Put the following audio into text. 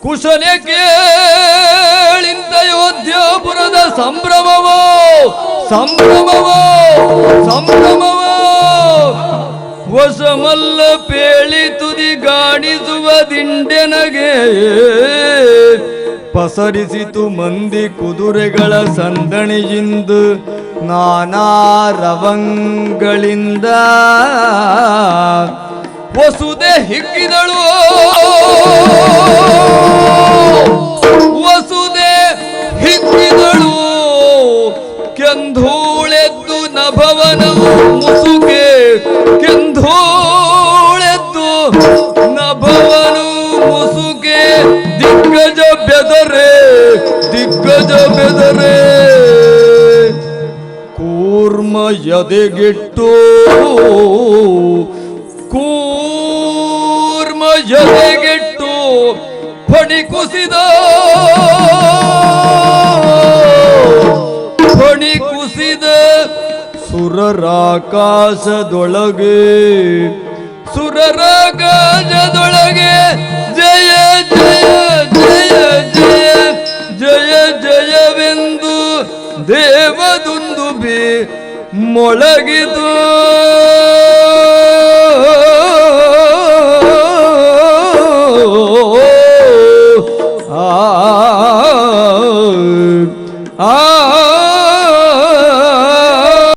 ಕುಶನೆ ಕೇಳಿಂತ ಯೋಧ್ಯಾಪುರದ ಸಂಭ್ರಮವೋ ಸಂಭ್ರಮವೋ ಸಂಭ್ರಮವೋ ವಸಮಲ್ಲ ಪೇಳಿ ತುದಿ ಗಾಣಿಸುವ ದಿಂಡೆನಗೆ ಪಸರಿಸಿತು ಮಂದಿ ಕುದುರೆಗಳ ಸಂದಣಿಯಿಂದ ನಾನಾ ರವಂಗಳಿಂದ ವಸುದೆ ಹಿಗ್ಗಿದಳು ವಸುದೆ ಹಿಗ್ಗಿದಳು ಕೆಂಧೂಳೆದ್ದು ನಭವನ ಮುಸುಗೆ ಕೆಂಧೂಳೆದ್ದು ನಭವನು ಮುಸುಗೆ ದಿಗ್ಗಜ ಬೆದರೆ ದಿಗ್ಗಜ ಬೆದರೆ ಕೂರ್ಮ ಎದೆಗೆಟ್ಟು ಕೂರ್ಮ ಎದೆಗೆಟ್ಟು ಫಣಿ ಕುಸಿದ ಫಣಿ ಕುಸಿದ ಸುರರಾಕಾಶದೊಳಗೆ ಸುರರಾಕಾಶದೊಳಗೆ ಜಯ ಜಯ ಜಯ ಜಯ ಜಯ ಜಯವೆಂದು ದೇವದುಂದುಬಿ ಮೊಳಗಿತು